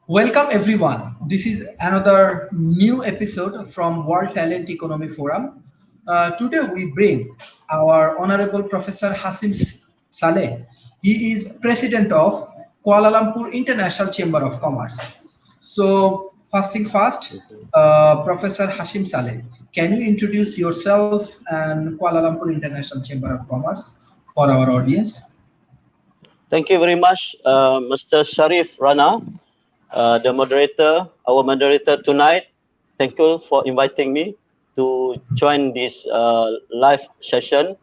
Welcome everyone. This is another new episode from World Talent Economy Forum. Today we bring our Honorable Professor Saleh. He is President of Kuala Lumpur International Chamber of Commerce. So, first thing first, Mhm. Professor Hashim Saleh, can you introduce yourself and Kuala Lumpur International Chamber of Commerce for our audience? Thank you very much, Mr. Sharif Rana, the moderator, our moderator tonight. Thank you for inviting me to join this live session.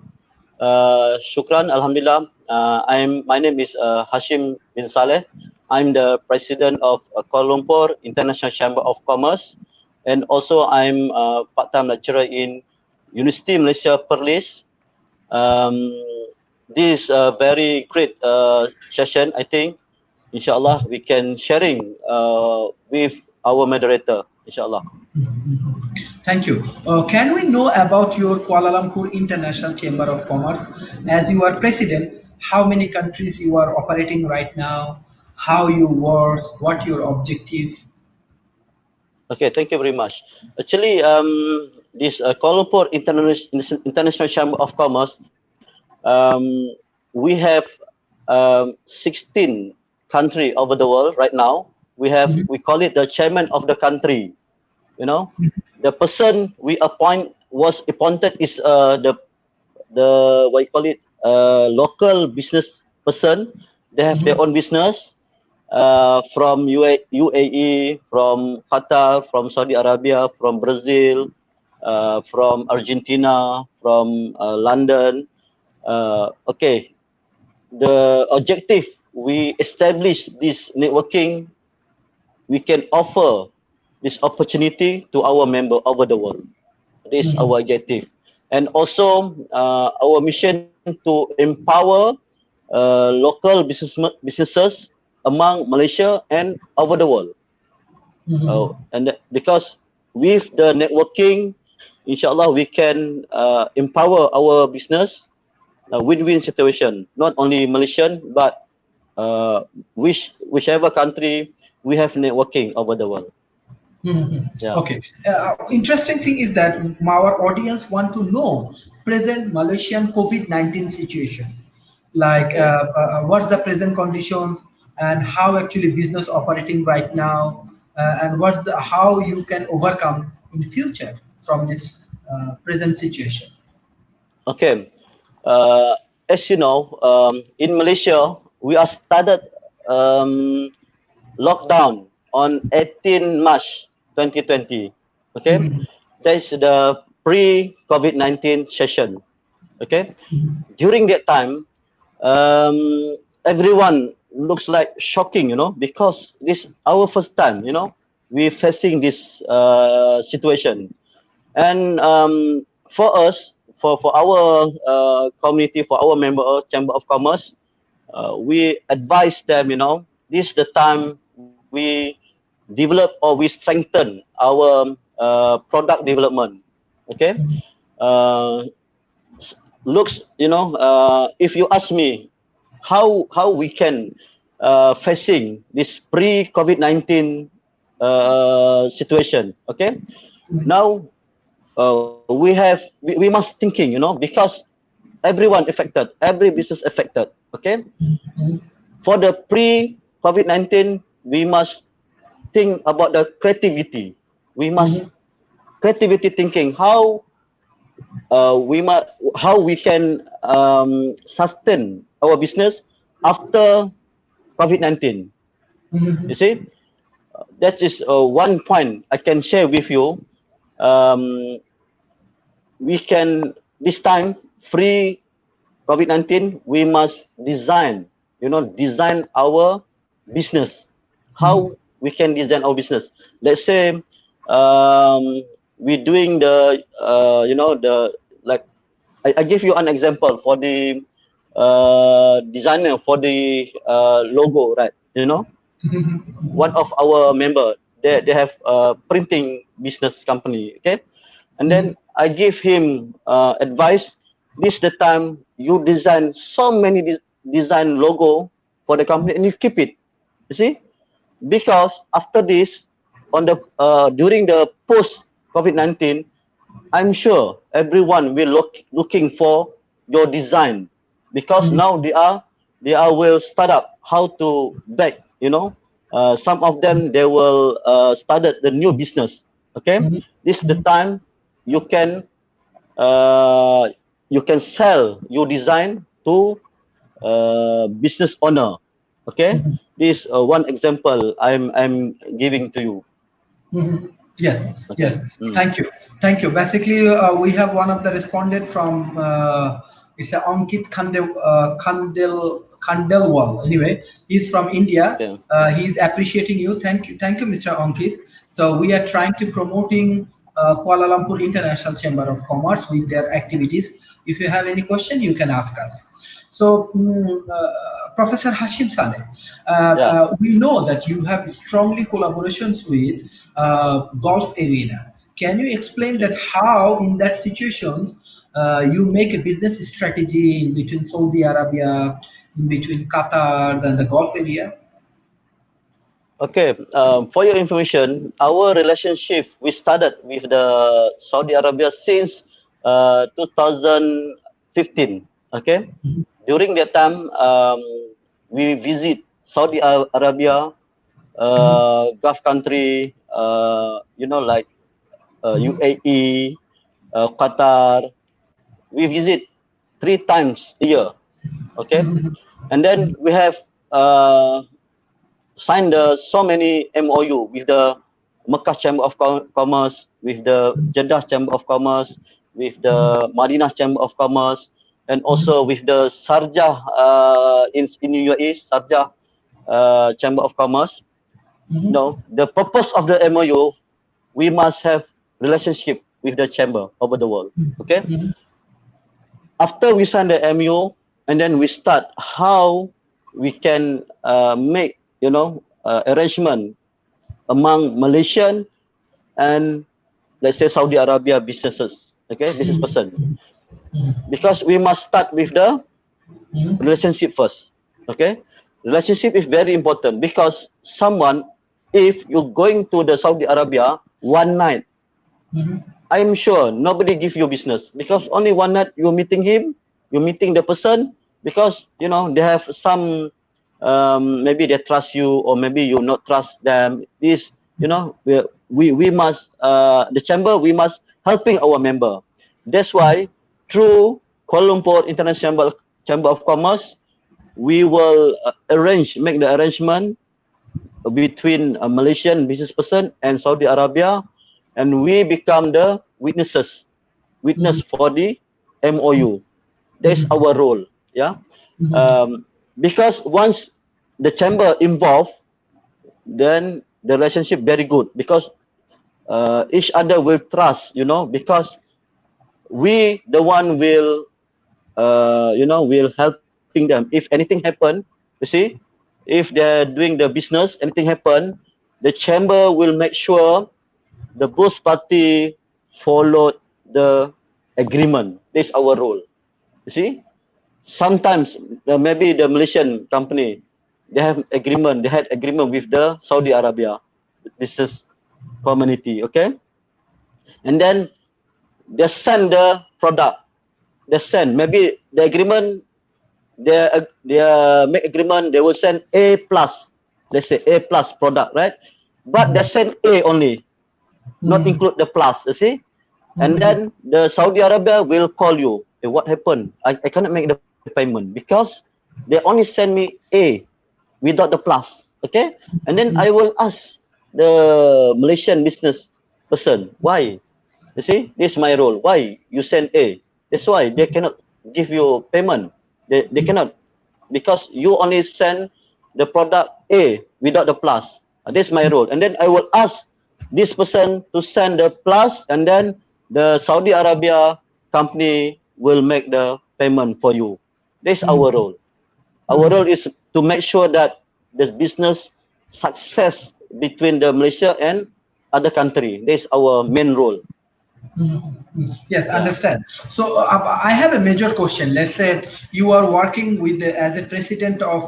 Shukran, Alhamdulillah. My name is Hashim bin Saleh. I'm the president of Kuala Lumpur International Chamber of Commerce, and also I'm a part-time lecturer in University Malaysia Perlis. Um, this is a very great session, I think. Inshallah, we can sharing with our moderator, inshallah. Thank you. Can we know about your Kuala Lumpur International Chamber of Commerce? As you are president, how many countries you are operating right now? How you work? What your objective? Okay, thank you very much. Actually, this Kuala Lumpur International Chamber of Commerce, we have 16 country over the world right now. We call it the chairman of the country. You know, the person we appointed is the what you call it local business person. They have their own business from UAE, from Qatar, from Saudi Arabia, from Brazil, from Argentina, from London. Okay, the objective we establish this networking, we can offer this opportunity to our member over the world. This is our objective. And also our mission to empower businesses among Malaysia and over the world. Because with the networking, inshallah, we can empower our business, a win-win situation, not only Malaysian, but whichever country we have networking over the world. Yeah. Okay. Interesting thing is that our audience want to know present Malaysian COVID-19 situation. Like Okay. what's the present conditions and how actually business operating right now, and what's the how you can overcome in future from this present situation. Okay. As you know, in Malaysia, we are started um, lockdown on 18 March 2020. Okay, that's the pre-COVID-19 session. Okay, during that time, everyone looks like shocking, because this our first time, we facing this situation. And for us, for our community, for our member Chamber of Commerce, we advise them, this is the time we develop or we strengthen our product development. Okay, uh, looks, if you ask me, how we can facing this pre-COVID-19 situation. Okay, now we must thinking, because everyone affected, every business affected. Okay, for the pre-COVID-19, we must think about the creativity. We must creativity thinking how we can sustain our business after COVID-19. You see, that is one point I can share with you. Um, we can this time free COVID-19, we must design our business. How we can design our business? Let's say we're doing the the like I give you an example for the designer for the logo, right? One of our member, they have a printing business company. Okay, and then I give him advice. This the time you design so many design logo for the company and you keep it. You see, because after this, on the during the post COVID-19, I'm sure everyone will looking for your design, because now they are will start up how to back, some of them they will started the new business. Okay, Mhm. this is the Mhm. time you can uh, you can sell your design to business owner. Okay, Mhm. this one example I'm giving to you. Mhm. Yes, Okay. yes. Mm. Thank you, thank you. Basically, we have one of the respondent from it's Ankit Khandelwal. Anyway, he's from India. Okay. He's appreciating you. Thank you, Mr. Ankit. So we are trying to promoting Kuala Lumpur International Chamber of Commerce with their activities. If you have any question, you can ask us. So, Professor Hashim Saleh, Yeah. we know that you have strongly collaborations with Gulf Arena. Can you explain Okay. that how, in that situations, you make a business strategy in between Saudi Arabia, in between Qatar and the Gulf area? Okay, for your information, our relationship we started with the Saudi Arabia since 2015. Okay, during that time, we visit Saudi Arabia, Mhm. Gulf country, like Mhm. UAE, Qatar. We visit 3 times a year. Okay, Mhm. and then we have uh, signed so many MOU with the Mecca Chamber of Commerce, with the Jeddah Chamber of Commerce, with the Madinah Chamber of Commerce, and also with the Sharjah in UAE, Sharjah Chamber of Commerce. Mhm. The purpose of the MOU, we must have relationship with the chamber over the world. Okay, Mhm. after we sign the MOU, and then we start how we can make arrangement among Malaysian and, let's say, Saudi Arabia businesses. Okay, business person, because we must start with the Mhm. relationship first. Okay, relationship is very important, because someone, if you're going to the Saudi Arabia one night, Mhm. I'm sure nobody give you business, because only one night you're meeting him, you're meeting the person, because they have some, maybe they trust you, or maybe you not trust them. This, we must, the chamber, we must helping our member. That's why through Kuala Lumpur International Chamber of Commerce, we will make the arrangement between a Malaysian business person and Saudi Arabia, and we become the witness Mhm. for the MOU. That's Mhm. our role. Yeah, Mhm. um, because once the chamber involved, then the relationship very good, because each other will trust. Because we the one will helping them if anything happen. You see, if they're doing the business, anything happen, the chamber will make sure the both party followed the agreement. This is our role. You see, sometimes maybe the Malaysian company, they had agreement with the Saudi Arabia business community. Okay, and then they send the product. They send, maybe the agreement, they make agreement, they will send A plus, let's say A plus product, right? But they send A only, not Mhm. include the plus, you see. And Mhm. then the Saudi Arabia will call you, hey, what happened? I cannot make the payment because they only send me A without the plus. Okay, and then I will ask the Malaysian business person, why? You see, this is my role. Why you send A? That's why they cannot give you payment. They cannot, because you only send the product A without the plus. That's my role. And then I will ask this person to send the plus, and then the Saudi Arabia company will make the payment for you. That's our Mhm. role. Our role is to make sure that the business success between the Malaysia and other country. That's our main role. Yes, Yeah. understand. So I have a major question. Let's say you are working with as a president of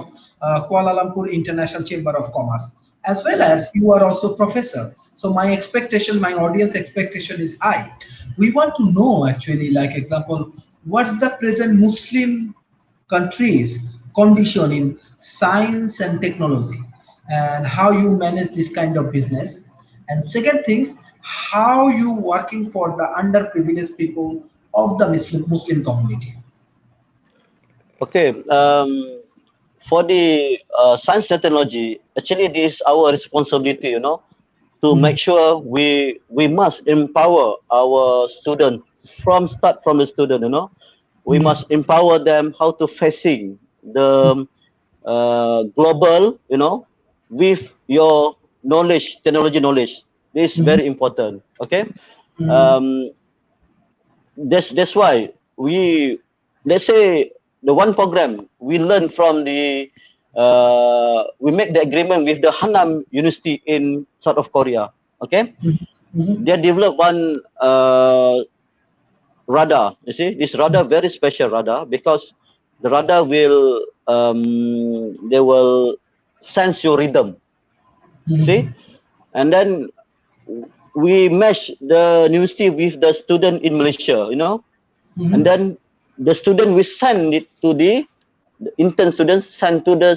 Kuala Lumpur International Chamber of Commerce. as well as you are also professor. So my expectation, my audience expectation is high. We want to know actually, like example, what's the present Muslim countries condition in science and technology, and how you manage this kind of business. And second things, how you working for the underprivileged people of the Muslim community. Okay. For the science technology, actually, this is our responsibility. To Mhm. make sure we must empower our student from the student. We Mhm. must empower them how to facing the global. With your knowledge, technology knowledge. This is Mhm. very important. Okay. Mhm. Um, that's why we, let's say, the one program we learn from the we make the agreement with the Hanam University in South of Korea. Okay, Mhm. they develop one radar. You see, this radar very special radar because the radar will they will sense your rhythm. You see, Mhm. and then we match the university with the student in Malaysia. And Mhm. then the student will send it to the intern students send to the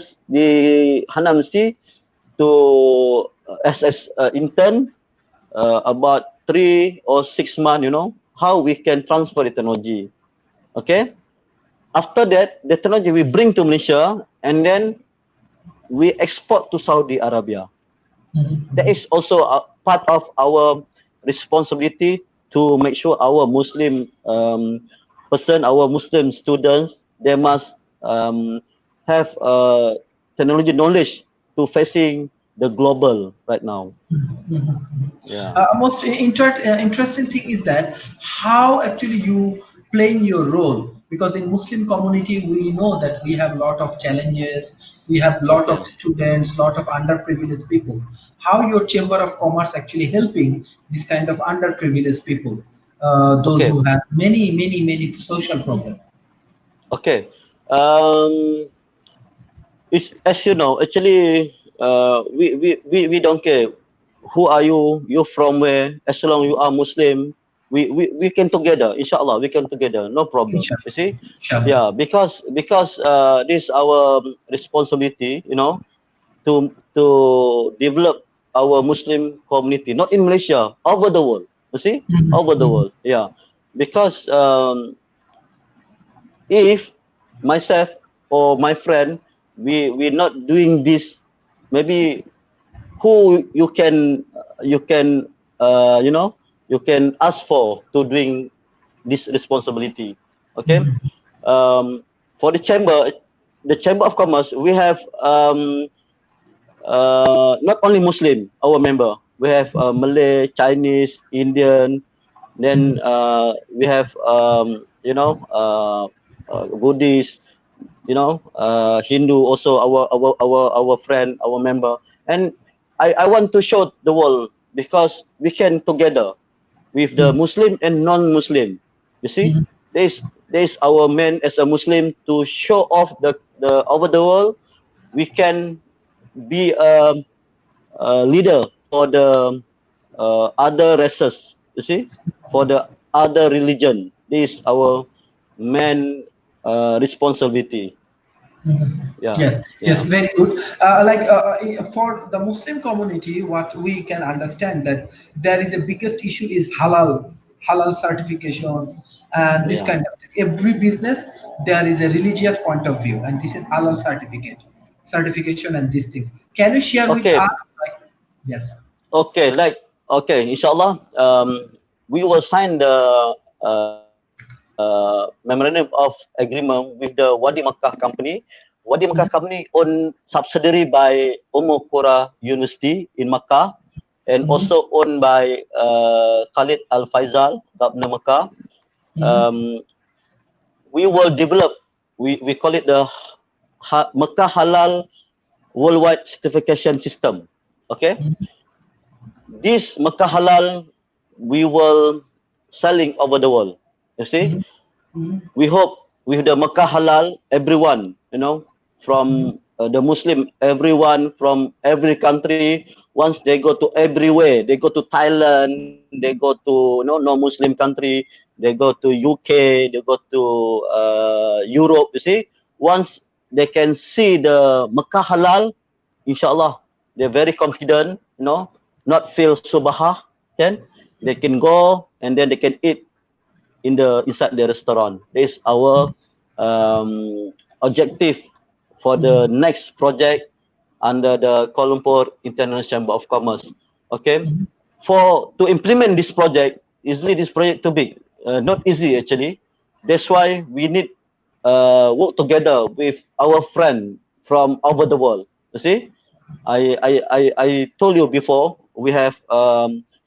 Hanam University to as intern about 3 or 6 months. How we can transfer the technology. Okay. After that, the technology we bring to Malaysia and then we export to Saudi Arabia. That Mhm. is also a part of our responsibility to make sure our Muslim our Muslim students, they must have technology knowledge to facing the global right now. Mhm. Yeah. Most interesting thing is that how actually you playing your role, because in Muslim community we know that we have lot of challenges, we have lot of Okay. students, lot of underprivileged people. How your Chamber of Commerce actually helping this kind of underprivileged people, those Okay. who have many social problems. Okay. Um, it's, as you know, actually, we don't care who are you, you from where, as long you are Muslim, we can together, inshallah, we can together, no problem. You Inshallah. see? Inshallah. Yeah, because this is our responsibility, to develop our Muslim community, not in Malaysia, over the world. You see? Mhm. Over the Mhm. world. Yeah. Because if myself or my friend we're not doing this, maybe who you can you can ask for to doing this responsibility. Okay. Mhm. For the chamber of commerce, we have not only Muslim our member, we have Malay, Chinese, Indian, then we have Buddhist, Hindu also, our friend, our member. And I want to show the world because we can together with the Mhm. Muslim and non-Muslim. You see, Mhm. there's our man as a Muslim to show off the over the world. We can be a leader for the other races. You see, for the other religion. This is our main responsibility. Mhm. Yeah, Yes, yes, yeah, very good. For the Muslim community, what we can understand that there is a biggest issue is halal certifications, and this yeah. kind of thing. Every business there is a religious point of view, and this is halal certification, and these things. Can you share with Okay, us? Like, yes. okay, okay, inshallah, we will sign the memorandum of agreement with the Wadi Makkah company. Wadi Makkah company owned subsidiary by Qura University in Makkah, and Mm-hmm. also owned by Khalid Al Faisal, Governor Makkah. Mm-hmm. Um, we will develop, we call it the Makkah Halal Worldwide Certification System. Okay, this Makkah Halal we will selling over the world. You see, Mm-hmm. we hope with the Makkah Halal, everyone, from the Muslim, everyone from every country, once they go to everywhere, they go to Thailand, they go to non-Muslim country, they go to UK, they go to Europe. You see, once they can see the Mecca halal, inshallah, they're very confident. Not feel subahah. Then they can go and then they can eat inside the restaurant. This is our objective for the next project under the Kuala Lumpur International Chamber of Commerce. Okay, to implement this project, easily this project too big, not easy actually. That's why we need work together with our friend from over the world. You see, I told you before, we have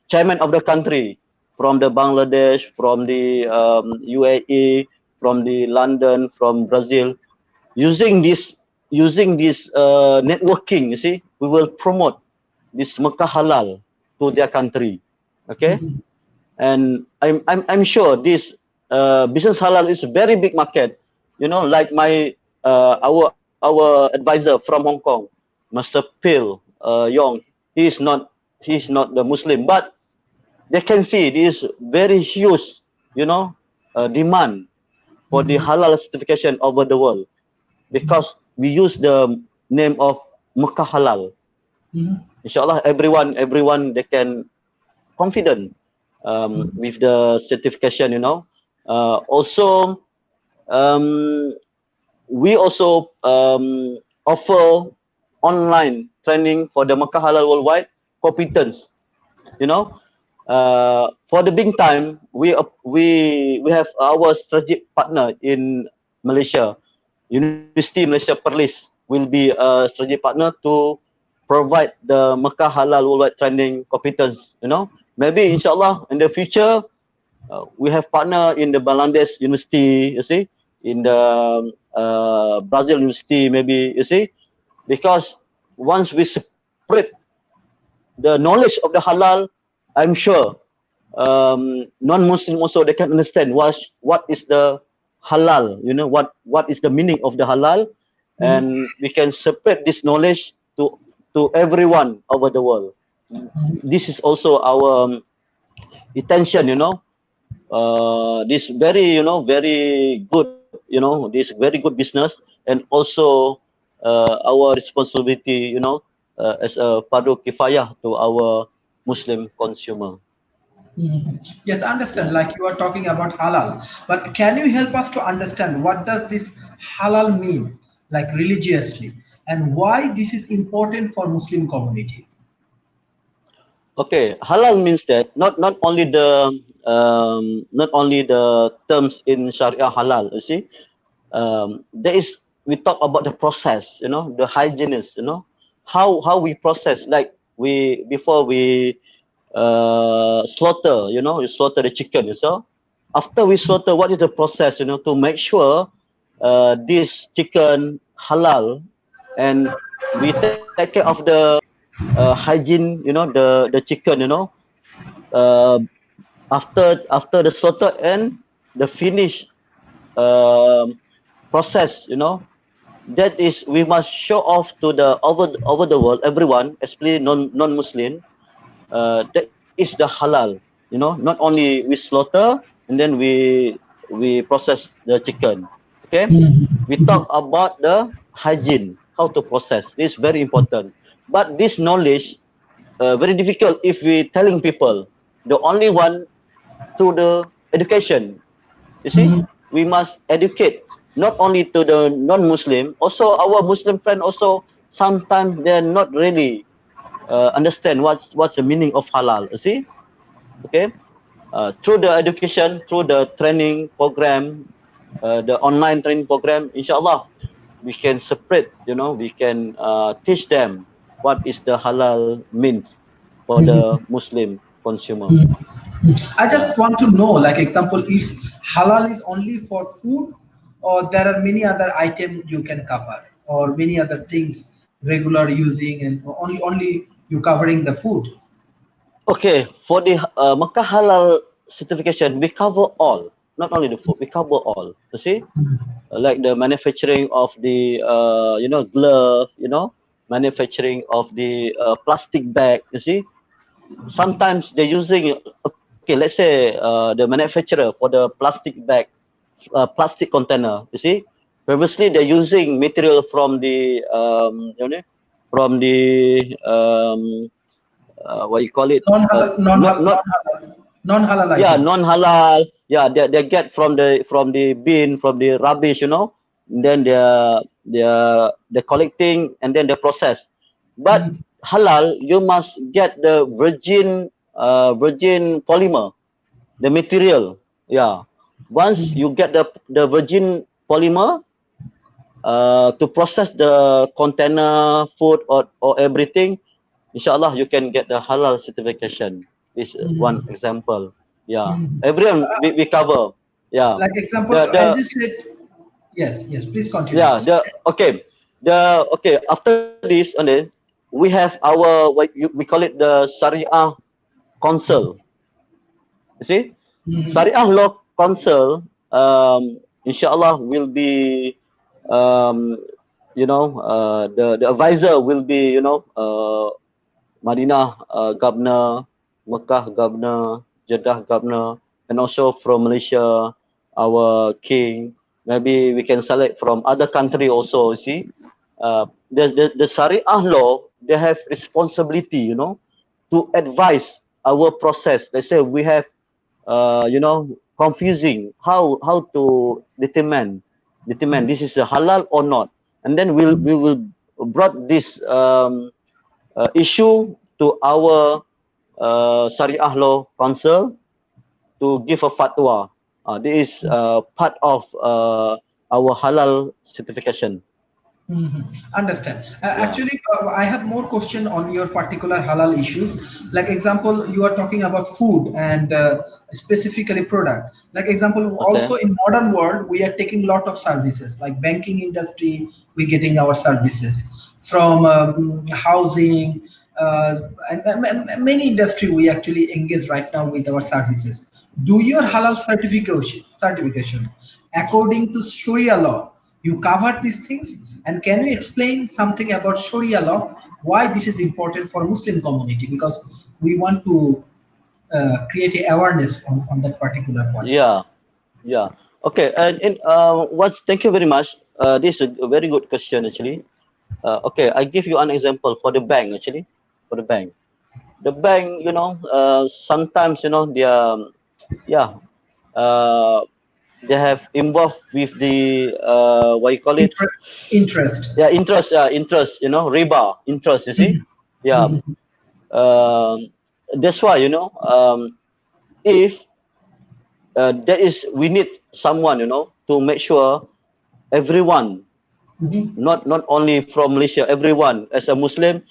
chairman of the country from the Bangladesh, from the UAE, from the London, from Brazil. Using this networking, you see, we will promote this Mecca halal to their country. Okay, and I'm sure this business halal is a very big market. Like our advisor from Hong Kong, Mr. Phil Yong, he's not the Muslim, but they can see this very huge, demand for the halal certification over the world, because we use the name of Mecca halal. Inshallah, everyone they can confident with the certification. Also, we also offer online training for the Mecca halal worldwide competence. For the big time, we have our strategic partner in Malaysia. University Malaysia Perlis will be a strategic partner to provide the Mecca halal worldwide training competence. Maybe inshallah in the future, we have partner in the Bangladesh University, you see, in the Brazil University, maybe, you see, because once we spread the knowledge of the halal, I'm sure non-Muslim also they can understand what is the halal, what is the meaning of the halal, and we can spread this knowledge to everyone over the world. This is also our intention, this very very good, this very good business, and also our responsibility, as a fardu kifayah to our Muslim consumer. Yes, I understand. Like you are talking about halal, but can you help us to understand what does this halal mean, like religiously, and why this is important for Muslim community? Okay, halal means that not only the terms in Sharia halal. You see, we talk about the process. The hygienist. How we process, like before we slaughter. You slaughter the chicken. So after we slaughter, what is the process? To make sure this chicken halal, and we take care of the hygiene, the chicken, uh, after the slaughter and the finish process, that is, we must show off to the over the world, everyone, especially non-Muslim, that is the halal. Not only we slaughter and then we process the chicken. Okay, we talk about the hygiene, how to process. This is very important, but this knowledge very difficult if we telling people. The only one through the education. You see, we must educate not only to the non-Muslim, also our Muslim friend also sometimes they're not really understand what's the meaning of halal. You see, okay, through the education, through the training program, the online training program, inshallah, we can separate. We can teach them what is the halal means for the Muslim consumer. I just want to know, like example, is halal is only for food, or there are many other items you can cover, or many other things regular using, and only you covering the food. Okay, for the Makkah halal certification, we cover all, not only the food, we cover all. You see, like the manufacturing of the glove, manufacturing of the plastic bag. You see, sometimes they're using, okay, let's say the manufacturer for the plastic bag, plastic container. You see, previously they're using material from the from the what you call it, Non halal, non not halal, not non halal, non halal yeah, item. non halal. Yeah, they get from the bin, from the rubbish, then they're collecting and then they process. But halal, you must get the virgin polymer, the material. Yeah, once you get the virgin polymer to process the container food or everything, inshallah you can get the halal certification. This is one example. Yeah, everyone we cover. Yeah, Like example, the as you said, yes, yes, please continue. yeah the okay the okay after this, and then we have our we call it the Sharia Council. You see, Sharia Law Council, inshallah will be, um, the advisor will be, Madinah governor, Mecca governor, Jeddah governor, and also from Malaysia, our king. Maybe we can select from other country also. You see, the Sharia law, they have responsibility, to advise our process. Let's say we have, confusing how to determine this is a halal or not, and then we will brought this issue to our Syariah Law Council to give a fatwa. This is part of our halal certification. Understand. Yeah. Actually, I have more question on your particular halal issues. Like example, you are talking about food and specifically product. Like example, Okay. also in modern world, we are taking lot of services. Like banking industry, we getting our services from housing, uh, and many industry we actually engage right now with our services. Do your halal certification according to Sharia law? You covered these things, and can you explain something about Sharia law? Why this is important for Muslim community? Because we want to create a awareness on that particular point. Yeah. Yeah. Okay. And what? Thank you very much. This is a very good question actually. Okay, I give you an example for the bank actually. For the bank, sometimes they are, yeah, uh, they have involved with the what you call it, Interest. Interest. yeah, interest, riba interest, you see. Yeah. um, that's why, if there is, we need someone, to make sure everyone, not only from Malaysia, everyone as a Muslim,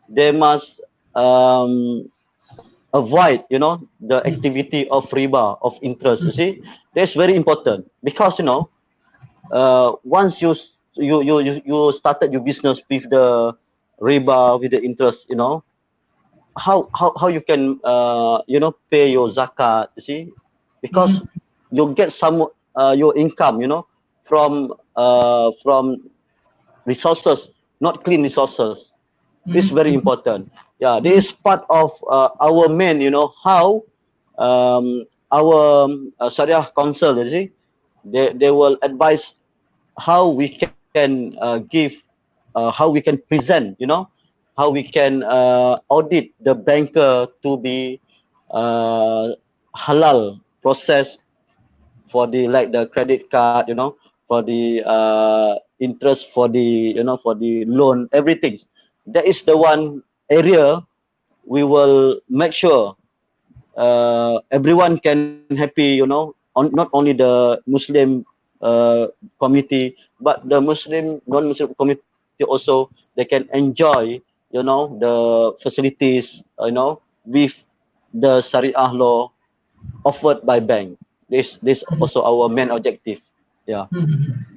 they must um, avoid, the activity of riba, of interest, you see. That's very important because, once you started your business with the riba, with the interest, how you can pay your zakat, you see, because you get some your income, from resources, not clean resources. This is very important. Yeah, this is part of our main, how our Sharia Council, you see, they will advise how we can give, how we can present, how we can audit the banker to be halal process for the, like the credit card, for the interest, for the, for the loan, everything. That is the one area we will make sure everyone can happy, not only the Muslim community, but the Muslim, non-Muslim community also, they can enjoy, the facilities, with the Sharia law offered by bank. This also our main objective. Yeah.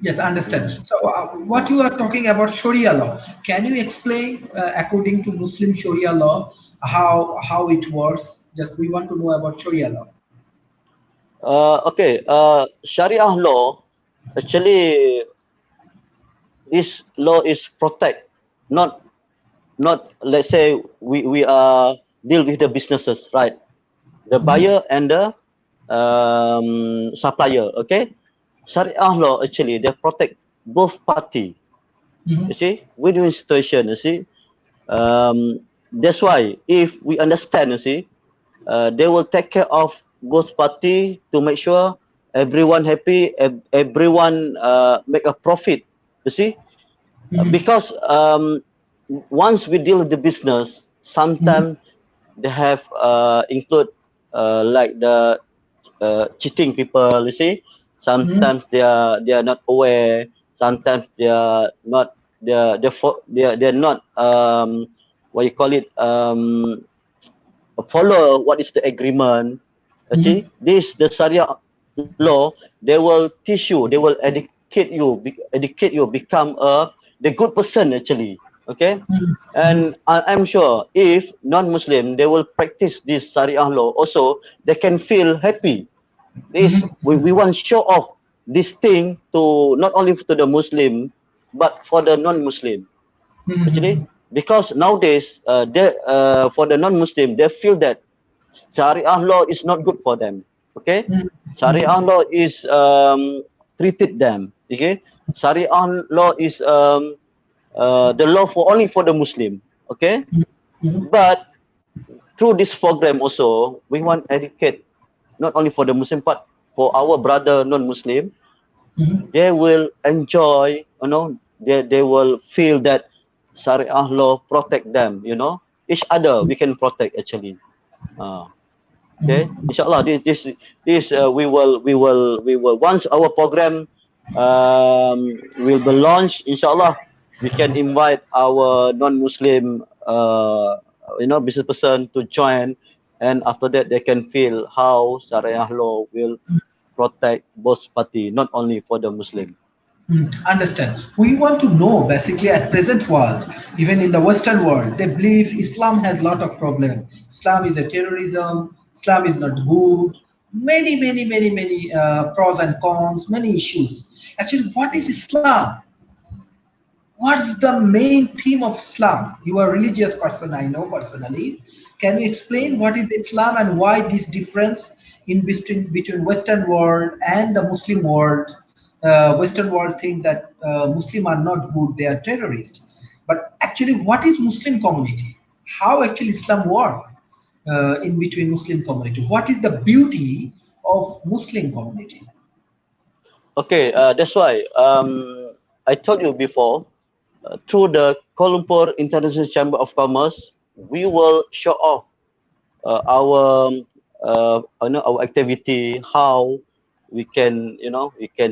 Yes, understand. So, what you are talking about Sharia law? Can you explain, according to Muslim Sharia law, how it works? Just we want to know about Sharia law. Okay. Sharia law, actually, this law is protect, not let's say we are deal with the businesses, right? The Mhm, buyer and the supplier. Okay. Sharia law actually they protect both party. You mhm, see, win-win situation. You see, that's why if we understand, you see, they will take care of both party to make sure everyone happy, everyone make a profit. You see, mhm, because once we deal with the business, mhm, sometimes they have include like the cheating people. You see, mhm, sometimes they are not aware. Sometimes they are not they're not what you call it follow what is the agreement. mhm, Okay, this the Sharia law. They will teach you. They will educate you become the good person actually. Okay, mhm, mhm, and I'm sure if non-Muslim they will practice this Sharia law also they can feel happy. This mhm, we want show off this thing to not only to the Muslim but for the non-Muslim actually mhm, because nowadays they for the non-Muslim they feel that Sharia law is not good for them. Okay, mhm, Sharia mhm, law is treated them. Okay, Sharia law is the law for only for the Muslim. Okay, mhm, but through this program also we want educate not only for the Muslim but for our brother non-Muslim. mhm. They will enjoy, they will feel that Sharia law protect them, each other we can protect actually. Uh, okay, Mhm. inshallah this we will once our program will be launched, inshallah we can invite our non-Muslim business person to join, and after that they can feel how Sharia law will protect both party, not only for the Muslim. Understand. We want to know basically at present world, even in the Western world, they believe Islam has a lot of problem. Islam is a terrorism. Islam is not good. Many pros and cons. Many issues. Actually, what is Islam? What's the main theme of Islam? You are a religious person, I know personally. Can you explain Mm. what is Islam and why this difference in between Western world and the Muslim world? Western world think that Muslim are not good; they are terrorists. But actually, what is Muslim community? How actually Islam work in between Muslim community? What is the beauty of Muslim community? Okay, that's why I told you before, through the Kuala Lumpur International Chamber of Commerce, we will show off our our activity, how we can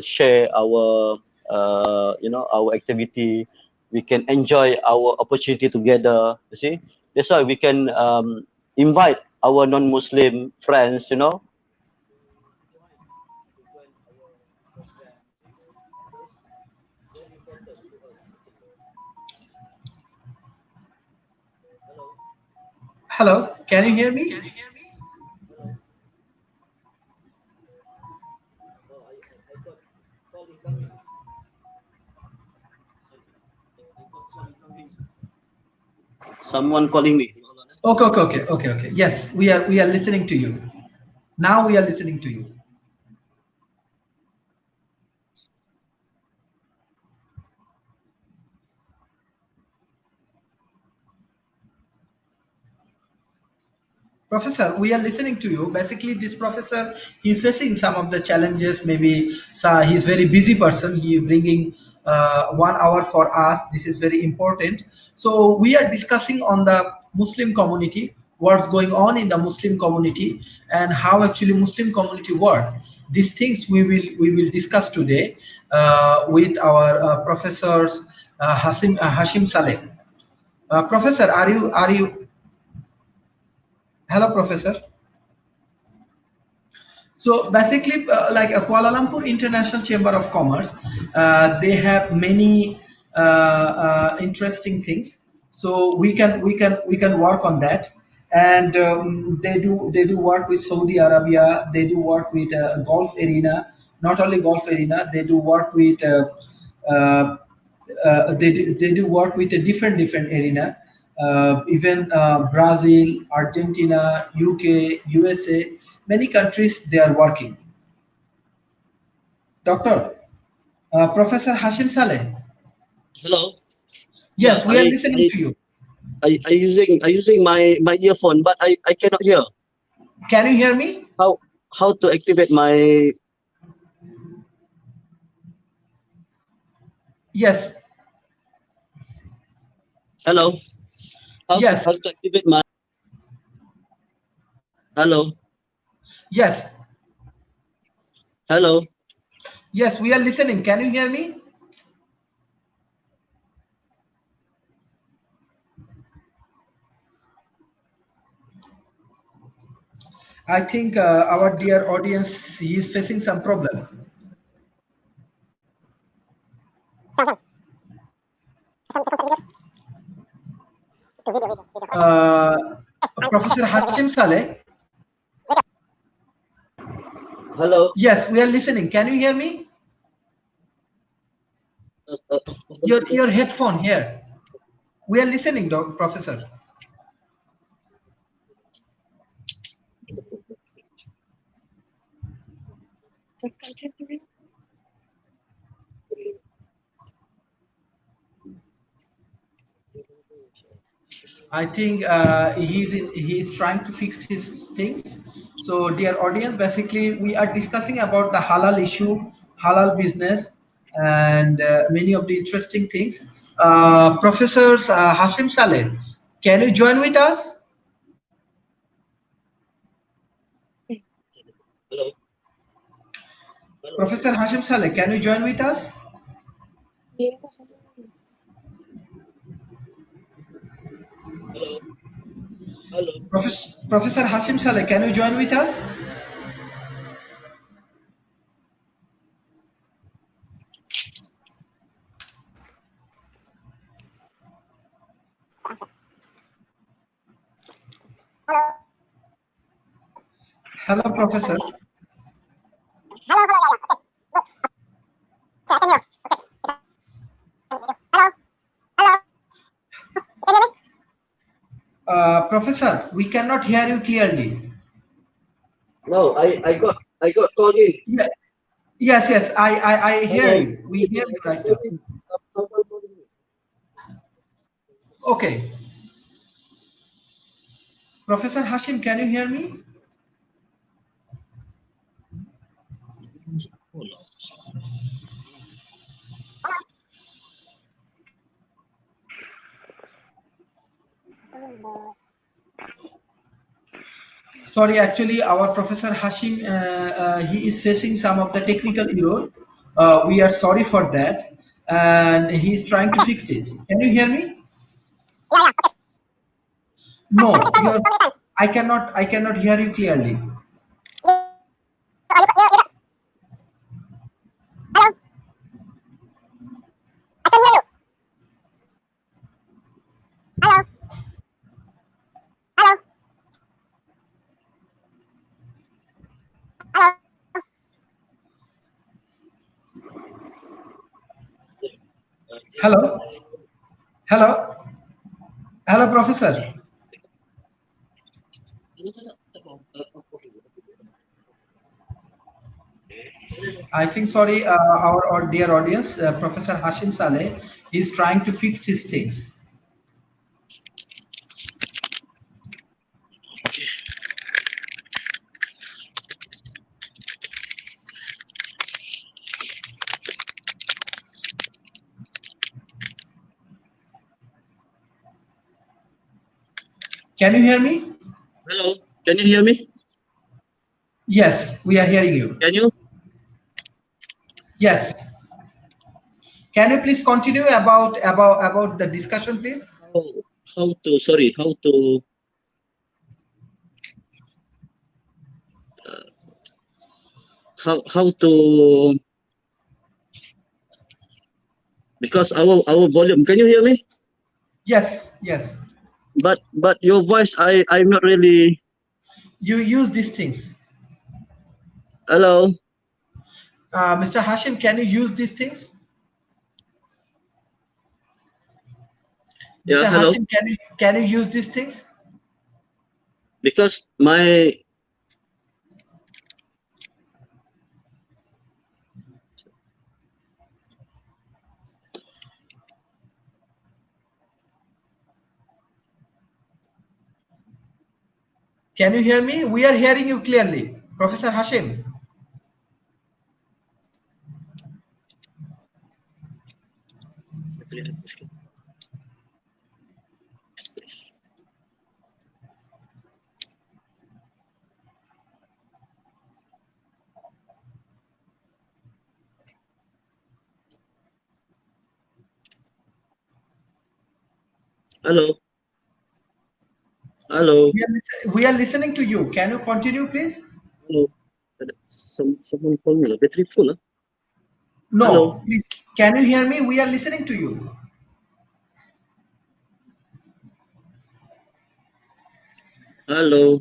share our our activity, we can enjoy our opportunity together. You see, that's why we can invite our non-Muslim friends, to join our program. See, that is very important to us actually. Hello, Hello, can you hear me? hello. Oh, I got call incoming. Sorry, I got call incoming. Someone calling me. Hold on. Okay. Yes, we are listening to you. Now we are listening to you. Professor, we are listening to you. Basically, this professor, he's facing some of the challenges. Maybe he's very busy person. He bringing 1 hour for us. This is very important. So we are discussing on the Muslim community, what's going on in the Muslim community, and how actually Muslim community work. These things we will discuss today with our professors Hashim Saleh. Professor, are you? Hello, professor. So basically, like a Kuala Lumpur International Chamber of Commerce, they have many interesting things. So we can work on that. and they do work with Saudi Arabia. They do work with Gulf arena. Not only Gulf arena, they do work with uh, they do work with a different arena. Even Brazil, Argentina, UK, USA, many countries they are working. Doctor, Professor Hashim Saleh. Hello. Yeah, Yes, we are listening to you. I using my earphone, but I cannot hear. Can you hear me? How to activate my Yes, hello? yes, How to activate my hello? yes, Hello? yes. We are listening. Can you hear me? I think our dear audience is facing some problem. Uh, Professor Hashim Saleh. Hello? Yes, we are listening. Can you hear me? Uh, uh, Your headphone here. We are listening, Professor. I think he's trying to fix his things. So, dear audience, basically we are discussing about the halal issue, halal business, and many of the interesting things. Professor Hashim Saleh, can you join with us? hello? Professor Hashim Saleh, can you join with us? Hello? Hello? Professor Hashim Saleh, can you join with us? Hello, Professor. Professor, we cannot hear you clearly. No, I got called in. Yeah. Yes, yes, I hear Hello? you. We hear you right now. Someone calling me. Okay. Professor Hashim, can you hear me? Sorry, actually, our Professor Hashim, he is facing some of the technical error. We are sorry for that, and he is trying to fix it. Can you hear me? No, you're. I cannot hear you clearly. Hello, hello, hello, Professor. I think sorry, our dear audience, Professor Hashim Saleh is trying to fix his things. Can you hear me? Hello? Can you hear me? Yes, we are hearing you. Can you? Yes. Can you please continue about the discussion, please? How, how to how to because our volume, can you hear me? Yes, yes. but your voice, I'm not really. You use these things. Hello. Mr. Hashim, can you use these things? Yeah. Mr. Hello. Hashim, can you use these things? Because my Can you hear me? We are hearing you clearly, Professor Hashim. hello. Hello. We are listening to you. Can you continue, please? Hello. Someone call me. Battery full. Huh? Hello. No, please. Can you hear me? We are listening to you. Hello.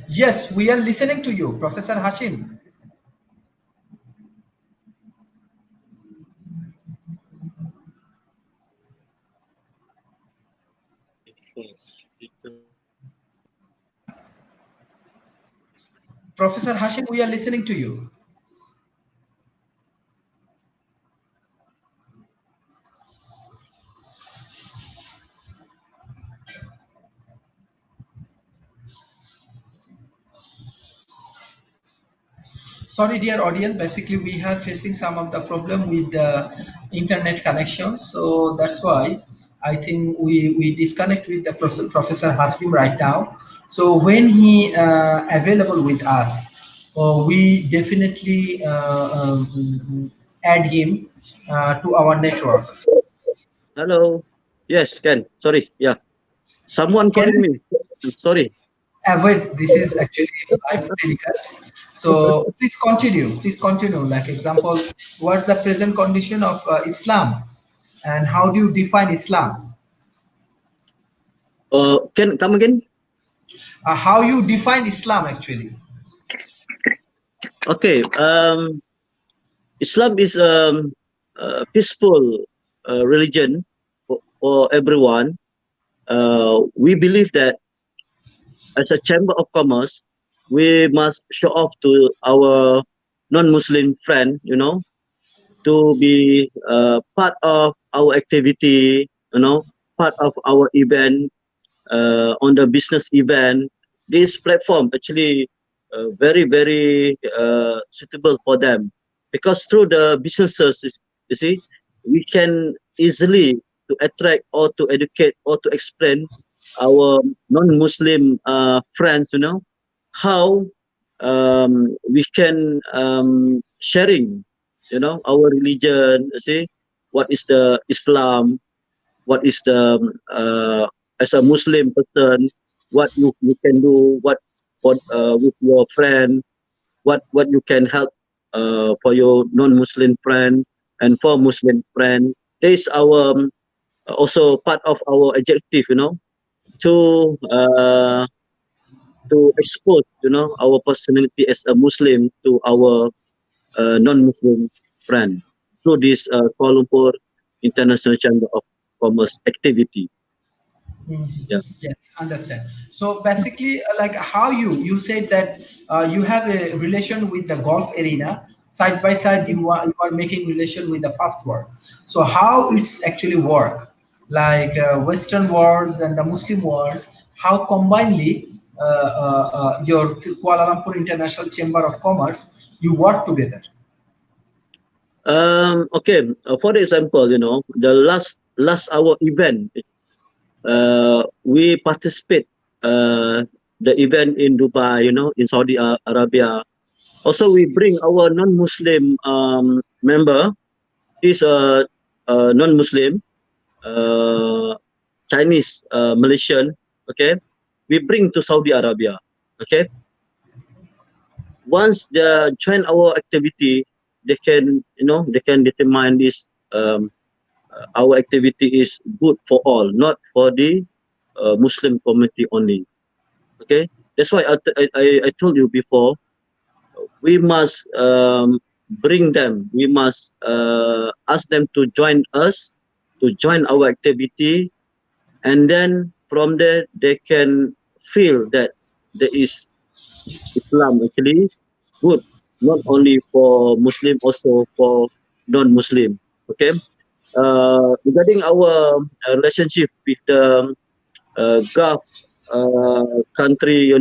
Yes, we are listening to you, Professor Hashim. Professor Hashim, we are listening to you. Sorry, dear audience. Basically, we are facing some of the problem with the internet connection. So that's why I think we disconnect with the Professor Hakim right now. So when he available with us, we definitely add him to our network. Hello. Yes, Ken. Sorry. Yeah. Someone Can calling we me. I'm sorry. avoid? This is actually a live telecast. So please continue. Please continue. Like example, what's the present condition of Islam? And how do you define Islam? Can come again? How you define Islam actually? Okay. Islam is a peaceful religion for everyone. We believe that as a chamber of commerce, we must show off to our non-Muslim friend, to be part of our activity, part of our event, on the business event. This platform actually very, very suitable for them, because through the businesses, you see, we can easily to attract or to educate or to explain our non-Muslim friends, how we can sharing, our religion, you see, what is the Islam, what is the as a Muslim person, what you can do, what with your friend, what you can help for your non-Muslim friend and for Muslim friend. This is our also part of our objective, to uh, to expose, our personality as a Muslim to our non-Muslim friend through this Kuala Lumpur International Chamber of Commerce activity. Mhm. Yeah. Yes, understand. So basically, like how you said that you have a relation with the golf arena side by side. You are making relation with the fast world. So how it's actually work, like Western world and the Muslim world, how combinedly your Kuala Lumpur International Chamber of Commerce you work together. Okay. For example, the last our event, we participate the event in Dubai, in Saudi Arabia. Also, we bring our non-Muslim member. He's a non-Muslim, uh, Chinese, Malaysian. Okay, we bring to Saudi Arabia. Okay, once they join our activity, they can determine this. Our activity is good for all, not for the Muslim community only. Okay, that's why I told you before, we must bring them, we must ask them to join us, to join our activity, and then from there they can feel that there is Islam actually good, not only for Muslim, also for non-Muslim. Okay. Regarding our relationship with the Gulf country,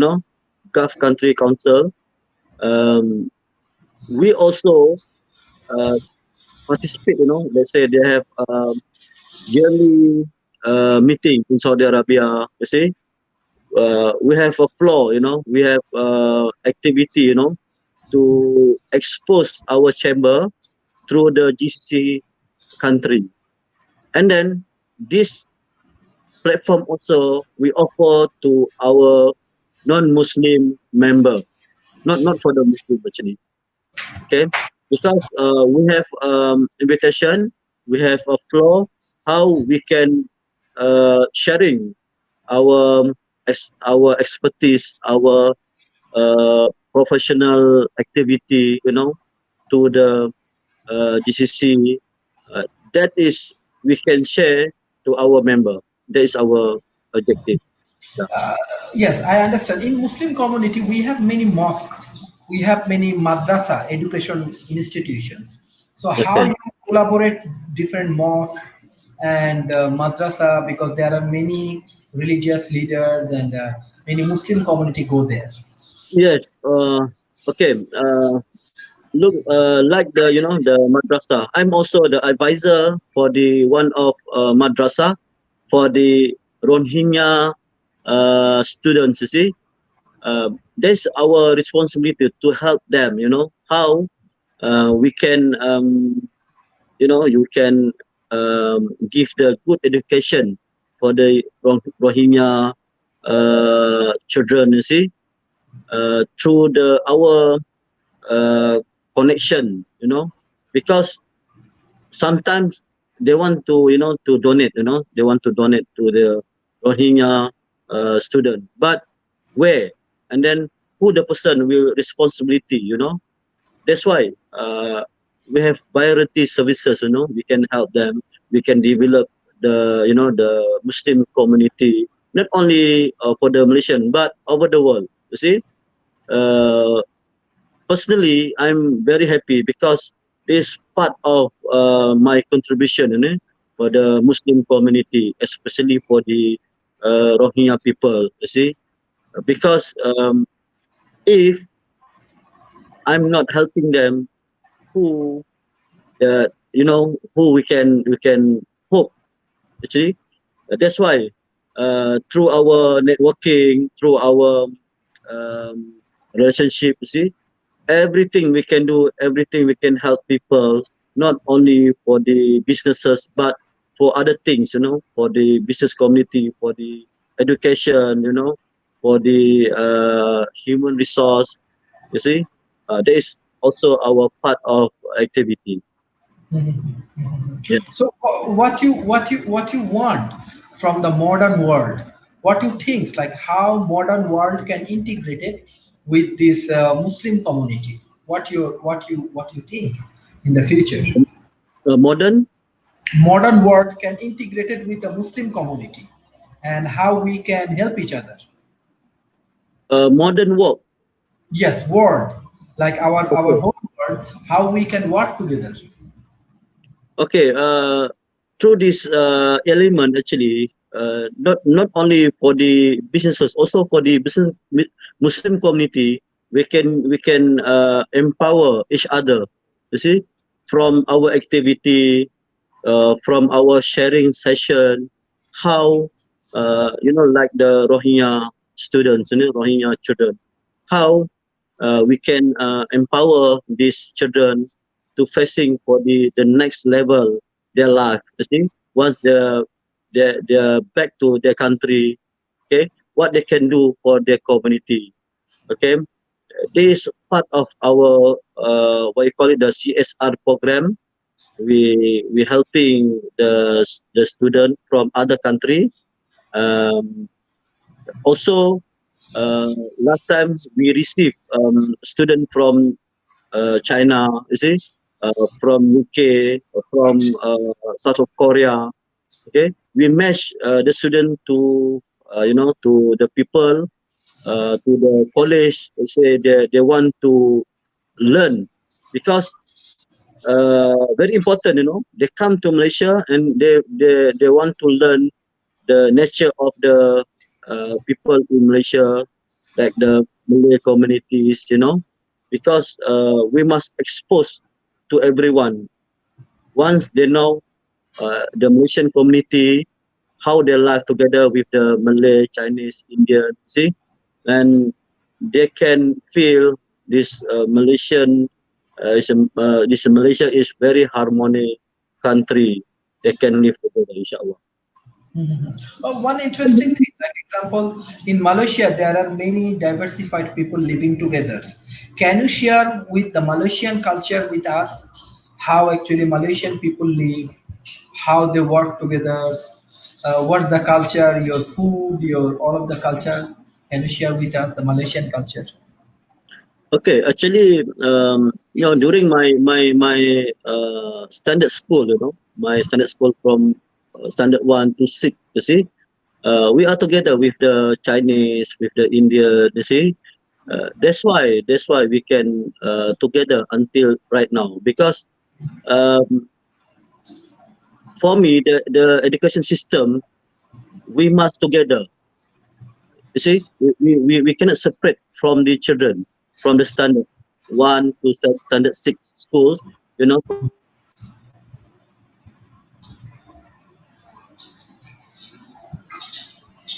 Gulf country council, um, we also uh, participate. Let's say they have yearly meeting in Saudi Arabia. You see, we have a floor. We have activity. To expose our chamber through the GCC country, and then this platform also we offer to our non-Muslim member, not for the Muslim actually. Okay, because we have invitation, we have a floor how we can sharing our our expertise, our professional activity, to the GCC. Uh, that is we can share to our member. That is our objective. Yeah. Yes, I understand. In Muslim community, we have many mosques, we have many madrasa, education institutions. So how Okay. you collaborate different mosques and madrasa, because there are many religious leaders and many Muslim community go there. Yes. Okay. Look, like the madrasa. I'm also the advisor for the one of madrasa for the Rohingya students. You see, that's our responsibility to help them. How we can, you can give the good education for the Rohingya children. You see, through the our uh, connection, because sometimes they want to, to donate, they want to donate to the Rohingya student, but where, and then who the person will responsibility, that's why we have priority services, we can help them, we can develop the, the Muslim community, not only for the Malaysian, but over the world, you see. uh, Personally, I'm very happy because this part of my contribution, for the Muslim community, especially for the Rohingya people. You see, because if I'm not helping them, who who we can hope actually. That's why through our networking, through our relationship, you see, everything we can do, everything we can help people, not only for the businesses, but for other things, for the business community, for the education, for the human resource, you see. That is also our part of activity. Mhm, mhm. Yeah. So what you want from the modern world? What you think, like how modern world can integrate it with this Muslim community? What you think in the future? Modern Modern world can integrate it with the Muslim community, and how we can help each other. modern work. Yes, world, like our Okay. whole world, how we can work together. Okay. Through this element actually, not only for the businesses, also for the Muslim community, we can empower each other. You see, from our activity, from our sharing session, how like the Rohingya students, Rohingya children, how we can empower these children to facing for the next level their life. You see, once they're back to their country, okay, what they can do for their community. Okay, this is part of our what you call it, the CSR program. We helping the student from other country Um, Also, last time we received student from China, you see, from UK, from South of Korea. Okay, we match the student to to the people, to the college. They say they want to learn because very important. They come to Malaysia and they want to learn the nature of the people in Malaysia, like the Malay communities, because we must expose to everyone. Once they know the Malaysian community, how they live together with the Malay, Chinese, Indian, see, and they can feel this this Malaysia is very harmonic country. They can live together, inshallah. One interesting thing, like example, in Malaysia, there are many diversified people living together. Can you share with the Malaysian culture with us how actually Malaysian people live, how they work together, what's the culture, your food, your all of the culture? Can you share with us the Malaysian culture? Okay, actually, during my standard school, my standard school from standard 1 to 6, you see, we are together with the Chinese, with the Indian, you see. That's why we can together until right now, because um, for me the education system, we must together. You see, we cannot separate from the children from the standard 1 to standard 6 schools.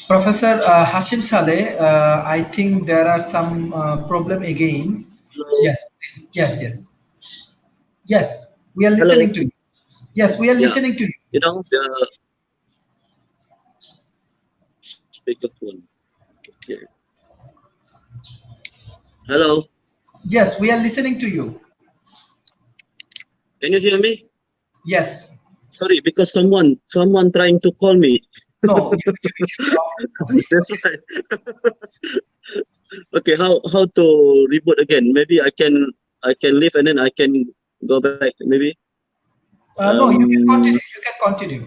Professor Hashim Saleh, I think there are some problem again. Hello, Yes, please. Yes, we are hello. listening to you. Yes, we are Yeah, listening to you. the speakerphone. Okay. Hello, Yes, we are listening to you. can you hear me? Yes. Sorry, because someone trying to call me. No, you should talk. That's why. Okay, how to reboot again? Maybe I can leave and then I can go back. Maybe. No, you can Um. continue. You can continue.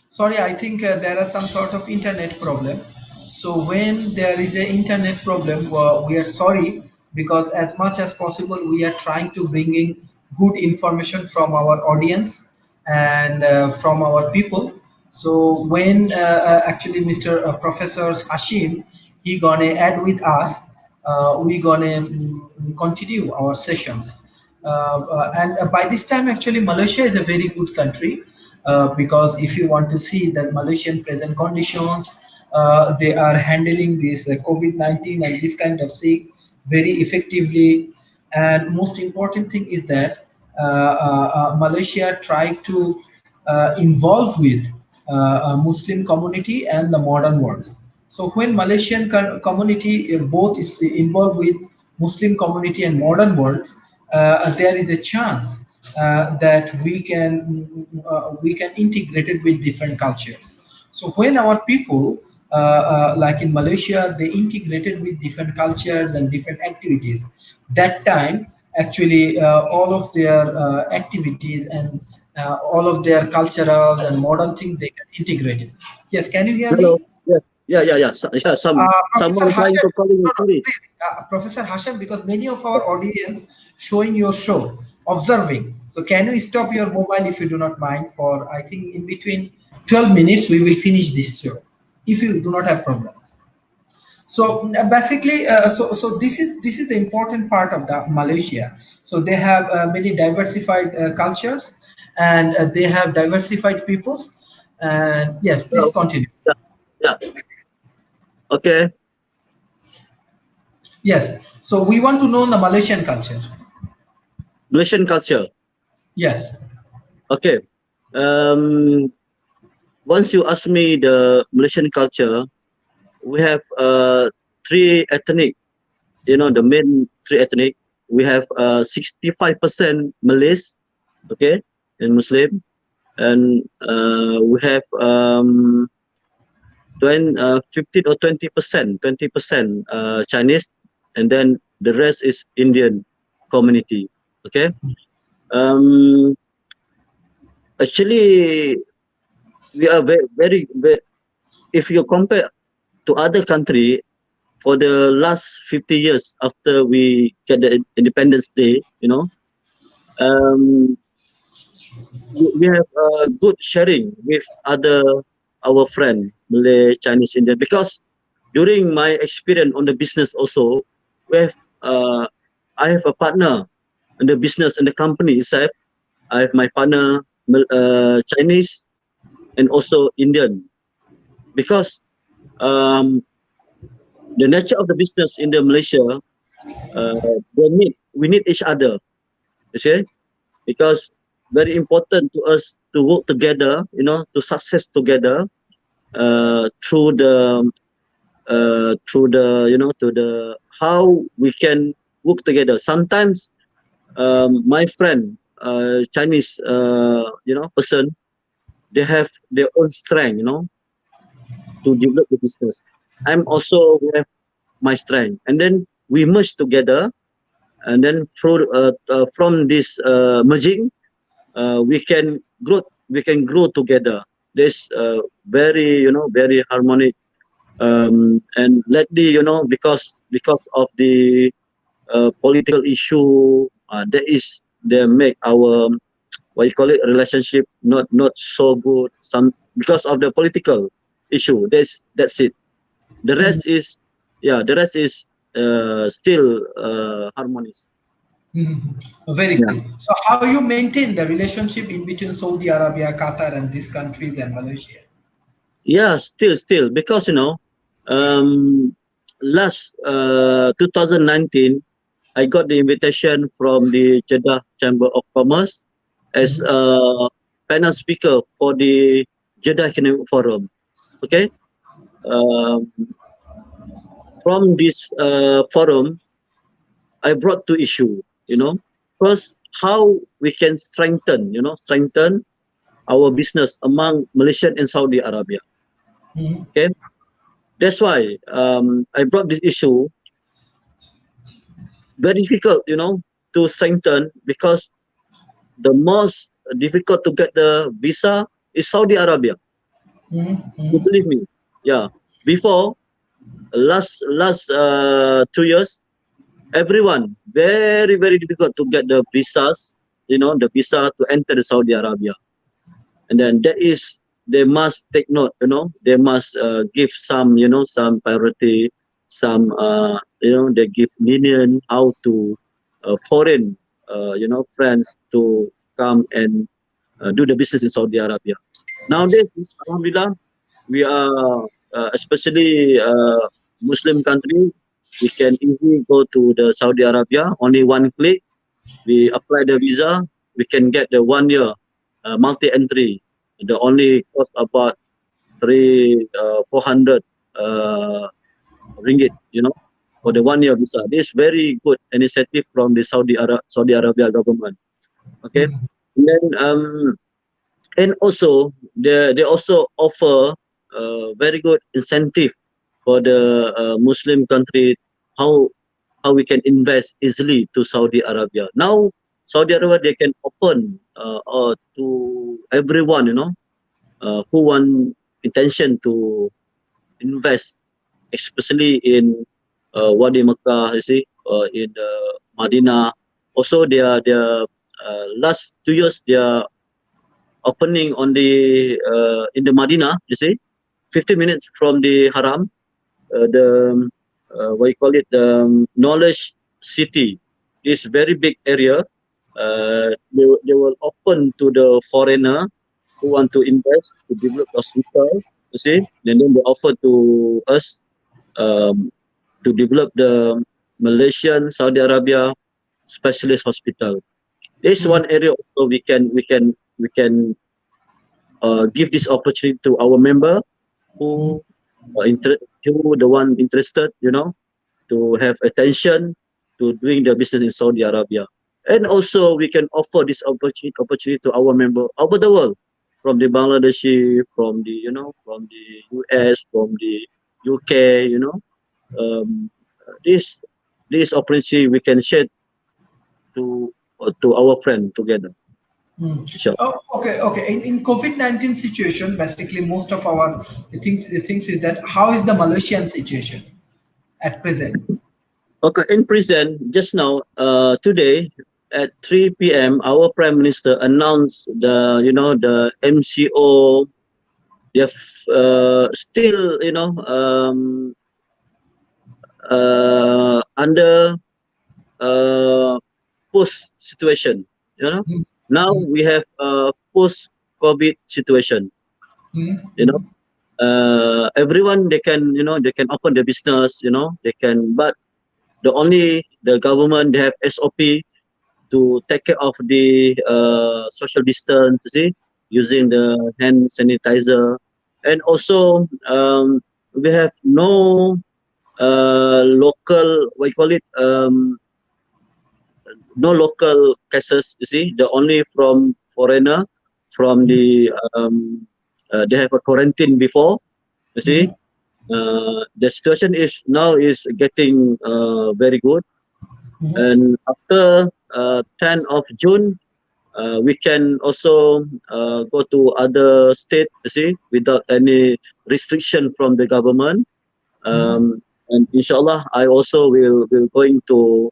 Sorry, I think there are some sort of internet problem. So when there is an internet problem, we are sorry because as much as possible we are trying to bring in good information from our audience and from our people. So when actually Mr. Professor Hashim, he gonna add with us, we gonna continue our sessions. And by this time, actually, Malaysia is a very good country because if you want to see the Malaysian present conditions, they are handling this COVID-19 and this kind of thing very effectively. And most important thing is that Malaysia try to involve with Muslim community and the modern world. So when Malaysian community both is involved with Muslim community and modern world, there is a chance that we can integrate it with different cultures. So when our people, like in Malaysia, they integrated with different cultures and different activities, that time actually all of their activities and all of their cultural and modern things they can integrate it. Yes, can you hear Hello. me? Yeah. Yeah. Professor Someone trying Hashem, to calling me. no, Sorry. please, Professor Hashem, because many of our audience showing your show, observing. So can you stop your mobile if you do not mind for, I think, in between 12 minutes, we will finish this show, if you do not have problem. So basically, this is the important part of the Malaysia. So they have many diversified cultures, and they have diversified peoples. And yes, please Hello. continue. Yeah. Yeah. Okay. Yes. So we want to know the Malaysian culture. Malaysian culture. Yes. Okay. Um. Once you ask me the Malaysian culture, we have three ethnic. The main three ethnic. We have 65% Malays, okay, and Muslim. and we have 15 or 20% Chinese, and then the rest is Indian community. Okay. Um, Actually, we are very, if you compare to other country, for the last 50 years after we get the Independence Day, um, we have good sharing with other our friend Malay, Chinese, Indian, because during my experience on the business also, we have I have a partner in the business and the company itself. I have my partner Chinese and also Indian, because um, the nature of the business in the Malaysia, we need each other, you see, because very important to us to work together, to success together, through the to the how we can work together. Sometimes my friend Chinese person, they have their own strength, to develop the business. I'm also have my strength, and then we merge together, and then from this merging, we can grow together. This very very harmonic, and lately, because of the political issue, that is they make our, what you call it, relationship not so good, some because of the political issue. That's it. The Mhm. rest is, yeah, the rest is still harmonious. Mhm. Very Yeah. good. So, how you maintain the relationship in between Saudi Arabia, Qatar, and these countries and Malaysia? Yeah, still, because um, last 2019, I got the invitation from the Jeddah Chamber of Commerce as Mhm. a panel speaker for the Jeddah Economic Forum. Okay, um, from this forum, I brought two issue. First, how we can strengthen our business among Malaysian and Saudi Arabia. Mhm. Okay, that's why I brought this issue. Very difficult, to strengthen, because the most difficult to get the visa is Saudi Arabia. Mhm. You Mhm. believe me? Yeah. Before, last 2 years, everyone very very difficult to get the visas. The visa to enter the Saudi Arabia, and then that is, they must take note. They must give some priority, some they give lenient how to foreign friends to come and do the business in Saudi Arabia. Nowadays, Alhamdulillah, we are especially Muslim country. We can easily go to the Saudi Arabia. Only one click, we apply the visa. We can get the 1 year multi-entry. The only cost about 400 ringgit. For the 1 year visa. This very good initiative from the Saudi Arabia government. Okay, Mhm. and then and also they also offer very good incentive for the Muslim country, how we can invest easily to Saudi Arabia. Now Saudi Arabia, they can open to everyone, who want intention to invest, especially in Wadi Makkah, you see, in Madinah. Also, their last 2 years, they are opening on the in the Madinah, you see, 50 minutes from the Haram, the what you call it, the knowledge city. This very big area. They will open to the foreigner who want to invest to develop hospital. You see, and then they offer to us um, to develop the Malaysian Saudi Arabia specialist hospital. This Mhm. one area also we can give this opportunity to our member Mhm. who who the one interested, to have attention to doing the business in Saudi Arabia. And also we can offer this opportunity to our member over the world. from the Bangladeshi, from the from the US, from the UK, um, this opportunity we can share to our friend together. Mm. Sure. Oh, okay. In COVID-19 situation, basically most of our the things is that how is the Malaysian situation at present? Okay, in present, just now, today at 3 p.m., our Prime Minister announced the MCO. They have still, under post situation. You know, Mm, now mm, we have a post COVID situation. mm, You know, mm, everyone they can open their business. They can, but the government they have SOP to take care of the social distance, you see, using the hand sanitizer, and also we have no local, what you call it, no local cases. You see, the only from foreigner, from mm, they have a quarantine before. You see, mm, the situation is now is getting very good, mm, and after 10 of June, we can also go to other state, you see, without any restriction from the government. mm, And inshallah, I also will going to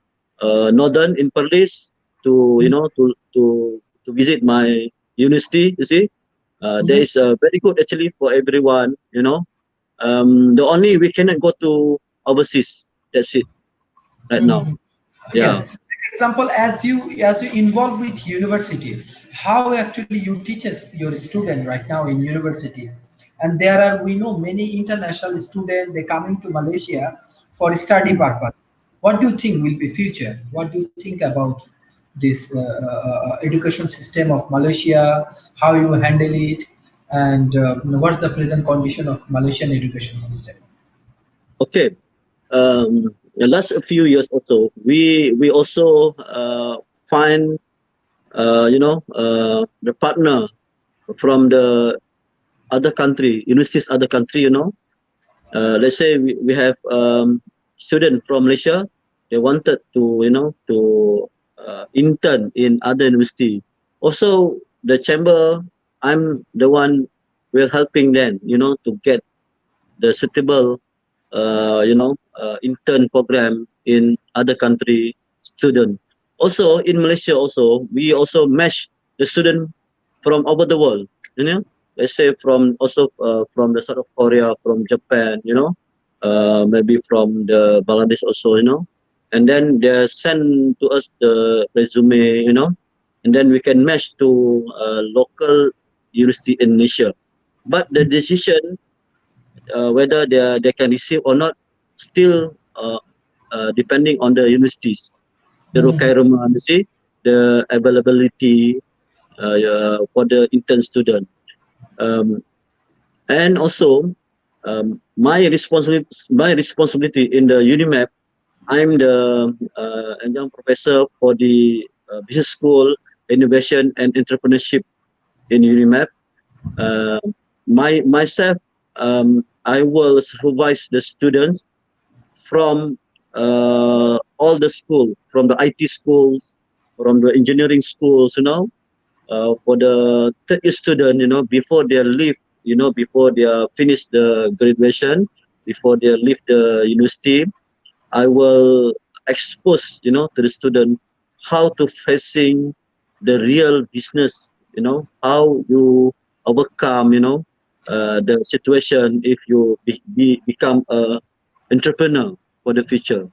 northern in Perlis to mm, to visit my university. You see, there mm, is very good actually for everyone. The only we cannot go to overseas. That's it right now. mm. Yes. Yeah. Example, as you involve with university, how actually you teaches your student right now in university, and there are we know many international students they coming to Malaysia for study purpose. What do you think will be future? What do you think about this education system of Malaysia? How you handle it, and what's the present condition of Malaysian education system? Okay. The last few years also, we also find the partner from the other country, universities other country. Let's say we have student from Malaysia. They wanted to intern in other university. Also, the chamber, I'm the one will helping them, to get the suitable intern program in other country student. Also in Malaysia also we also match the student from over the world. Let's say from also from the South of Korea, from Japan, maybe from the Bangladesh also, and then they send to us the resume, and then we can match to local university in Malaysia. But the decision whether they can receive or not still depending on the universities, the Mm, requirement, you see, the availability for the intern student, um, and also my responsibility in the UNIMAP. I'm the young professor for the business school, innovation and entrepreneurship in UNIMAP. uh, myself, I will supervise the students from all the school, from the IT schools, from the engineering schools, for the third year student, before they leave, before they finish the graduation, before they leave the university, I will expose, to the student how to facing the real business, how you overcome, the situation if you become a entrepreneur for the future.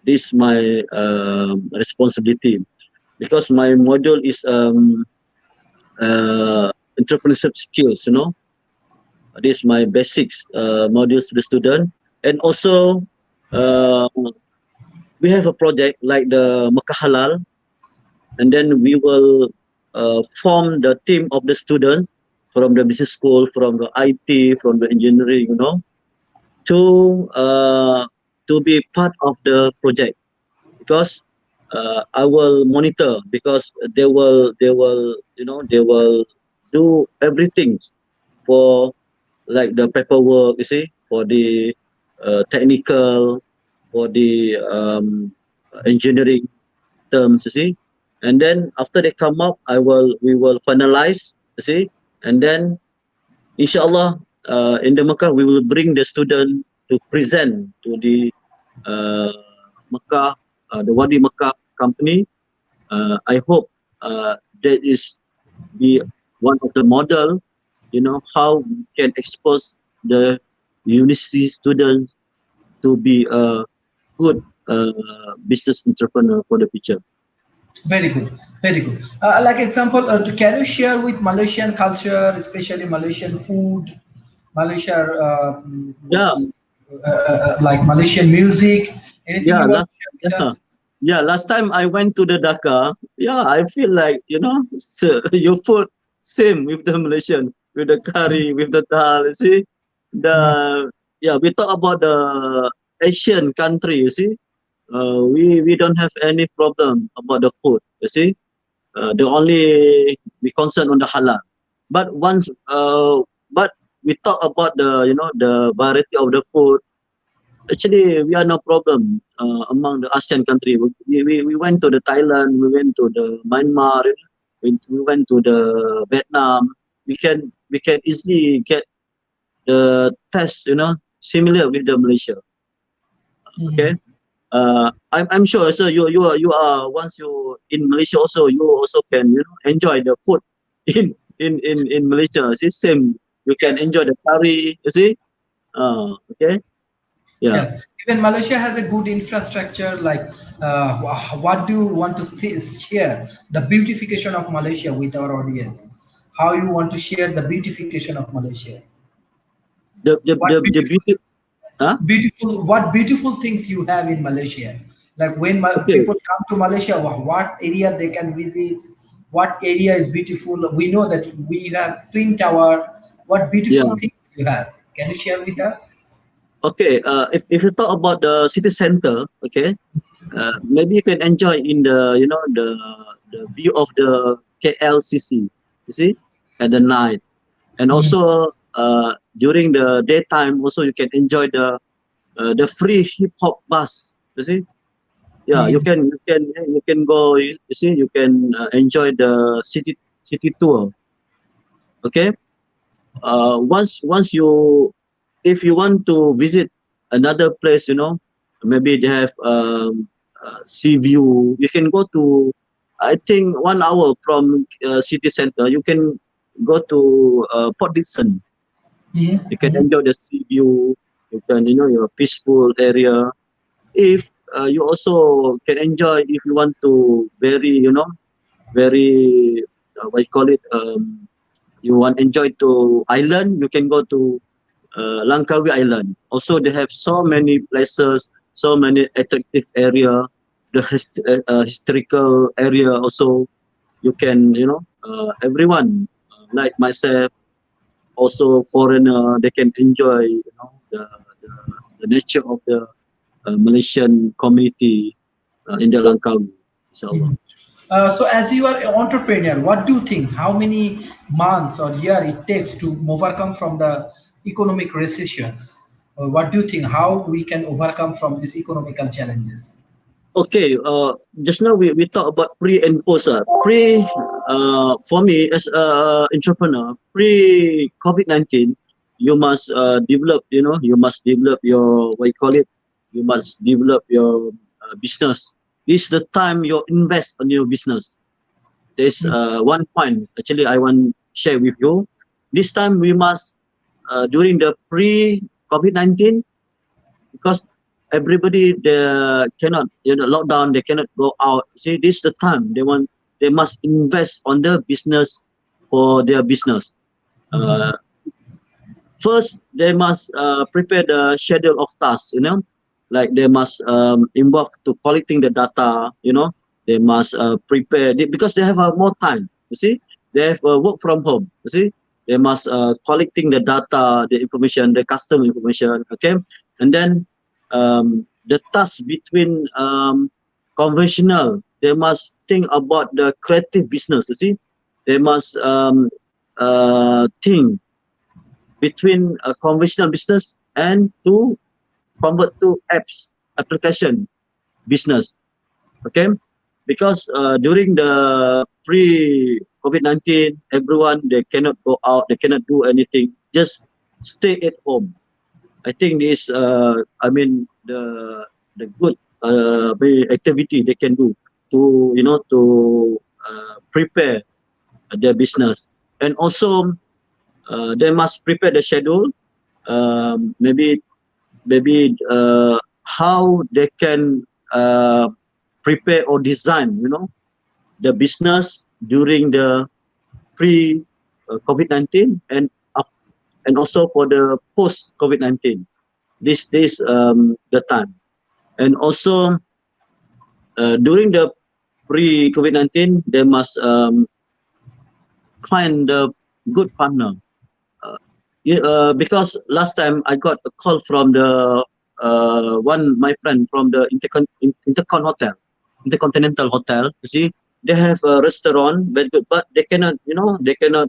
This is my responsibility because my module is entrepreneurship skills. This is my basics modules to the student, and also uh, we have a project like the Mekah Halal, and then we will form the team of the students from the business school, from the IT, from the engineering, to uh, to be part of the project because I will monitor because they will do everything for like the paperwork, you see, for the technical, for the engineering terms, you see. And then after they come up, we will finalize, you see, and then inshallah in the Mecca we will bring the student to present to the uh, Mecca, the Wadi Mecca company. I hope that is be one of the model, how we can expose the university students to be a good business entrepreneur for the future. Very good, very good. Like example, can you share with Malaysian culture, especially Malaysian food, Malaysia, Yeah, like Malaysian music? Anything yeah, you want last to share with yeah, us? yeah. Last time I went to the Dhaka, yeah, I feel like your food same with the Malaysian, with the curry, with the dal. You see, Yeah. the yeah, we talk about the Asian country. You see, we don't have any problem about the food. You see, the only we concern on the halal. But but we talk about the variety of the food. Actually, we are no problem among the ASEAN country. We went to the Thailand, we went to the Myanmar, we went to the Vietnam. We can easily get the test, similar with the Malaysia. Okay. Mhm. I'm sure. So you are once you in Malaysia also you also can enjoy the food in Malaysia. It's same. You can Yes. enjoy the curry. You see. Okay. Yeah. Yes, even Malaysia has a good infrastructure. Like, what do you want to share the beautification of Malaysia with our audience? How you want to share the beautification of Malaysia? The the What the, the beautiful, beauty. Huh? what beautiful things you have in Malaysia? Like when Okay. people come to Malaysia, what area they can visit? What area is beautiful? We know that we have Twin Tower. What Yeah. beautiful things you have? Can you share with us? Okay. If you talk about the city center, okay, maybe you can enjoy in the view of the KLCC. You see, at the night, and Mhm. also during the daytime, also you can enjoy the free hip hop bus. You see, yeah, you Mhm. can you can you can go. You see, you can enjoy the city tour. Okay, once you if you want to visit another place, maybe they have sea view. You can go to, I think 1 hour from city center. You can go to Port Dickson. Mhm. You can Mhm. enjoy the sea view. You can, your peaceful area. If you also can enjoy, if you want to very what you call it, you want enjoy to island, you can go to Langkawi Island. Also, they have so many places, so many attractive area. The historical area also, you can, everyone like myself, also foreigner, they can enjoy, the, the nature of the Malaysian community in the Langkawi, inshallah. Mhm. So as you are an entrepreneur, what do you think? How many months or year it takes to overcome from the economic recessions? Or what do you think? How we can overcome from these economical challenges? Okay, just now we talk about pre and post. Pre, for me as a entrepreneur, pre COVID-19, you must develop. You must develop your what you call it. You must develop your business. This is the time you invest on your business. There's one point actually I want to share with you. This time we must during the pre COVID-19, because everybody they cannot lockdown, they cannot go out. See, this is the time they must invest on their business, for their business. Mhm. uh, First they must prepare the schedule of tasks, like they must involve to collecting the data. They must prepare because they have more time. You see, they have work from home. You see, they must collecting the data, the information, the customer information. Okay, and then the task between conventional, they must think about the creative business. You see, they must thing between a conventional business and to convert to application business. Okay, because during the pre-COVID-19, everyone, they cannot go out, they cannot do anything, just stay at home. I think this, I mean, the good activity they can do to, you know, to prepare their business. And also they must prepare the schedule, maybe how they can prepare or design, you know, the business during the pre COVID-19 and and also for the post COVID-19. This the time. And also during the pre COVID-19, they must find a good partner. Because last time I got a call from the one my friend from the Intercontinental Hotel. You see, they have a restaurant, very good, but they cannot, you know, they cannot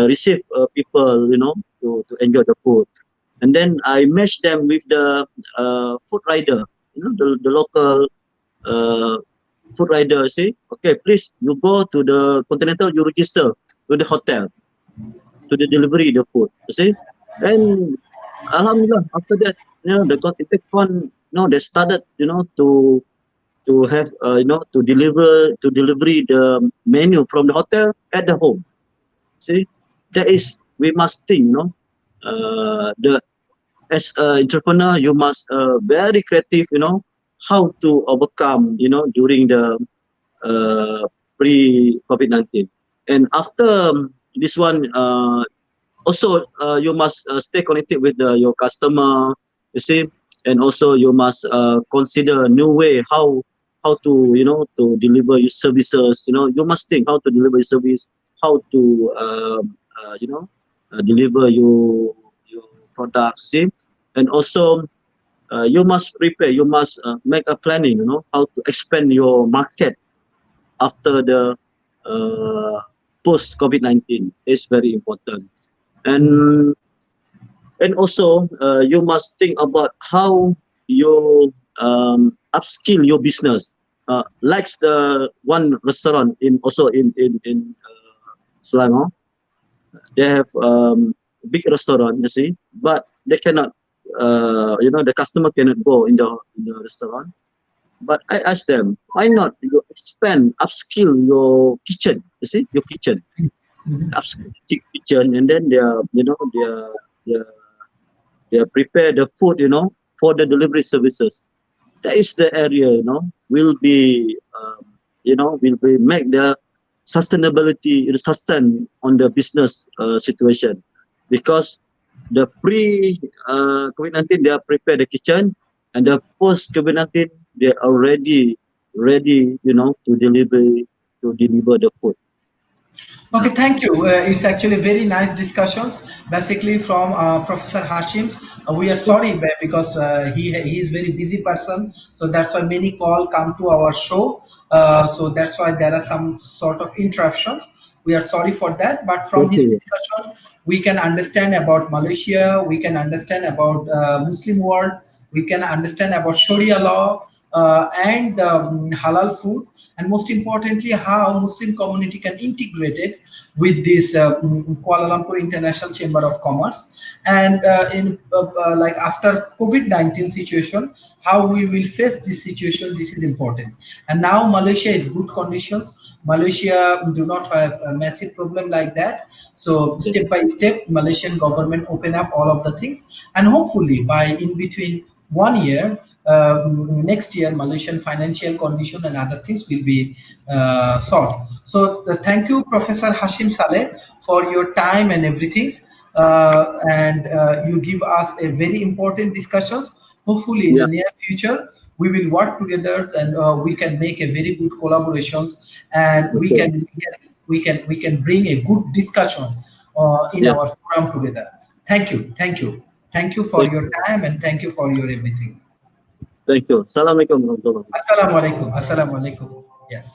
receive people, you know, to enjoy the food. And then I matched them with the food rider, you know, the local food rider. See, okay, please, you go to the Continental, you register to the hotel, to the delivery the food. You see, and alhamdulillah, after that, you know, the Intercon, you know, they started, you know, to have you know, to delivery the menu from the hotel at the home. See, that is, we must think, you know, the as an entrepreneur, you must very creative, you know, how to overcome, you know, during the pre-COVID-19. And after this one, also you must stay connected with your customer, you see, and also you must consider a new way how to, you know, to deliver your services. You know, you must think how to deliver your service, how to you know, deliver your products. See, and also you must prepare. You must make a planning. You know, how to expand your market after the post COVID-19 is very important. And also you must think about how you upskill your business. Like the one restaurant in also in Selangor, they have big restaurant, you see, but they cannot, you know, the customer cannot go in the restaurant. But I asked them, why not you expand, upskill your kitchen? You see, your kitchen, upskill kitchen, and then they are, you know, they prepare the food, you know, for the delivery services. That is the area, you know, will be, you know, will be make the sustainability, you know, sustain on the business situation. Because the pre COVID-19, they are prepare the kitchen, and the post COVID-19, they are ready, you know, to deliver the food. Okay, thank you. It's actually very nice discussions. Basically, from Professor Hashim, we are sorry because he is very busy person, so that's why many call come to our show. So that's why there are some sort of interruptions. We are sorry for that, but from his Okay. discussion, we can understand about Malaysia, we can understand about Muslim world, we can understand about Sharia law and halal food, and most importantly, how Muslim community can integrate it with this Kuala Lumpur International Chamber of Commerce, and in like after COVID-19 situation, how we will face this situation. This is important, and now Malaysia is good conditions. Malaysia do not have a massive problem like that. So step by step, Malaysian government open up all of the things, and hopefully by in between 1 year, next year, Malaysian financial condition and other things will be solved. So thank you, Professor Hashim Saleh, for your time and everything. And you give us a very important discussions. Hopefully, in Yeah. the near future, we will work together, and we can make a very good collaborations, and Okay. we can bring a good discussions in Yeah. our forum together. Thank you for Thank your you. time, and thank you for your everything. Thank you. Assalamualaikum warahmatullahi wabarakatuh. Assalamu alaikum. Assalamu alaikum. Yes.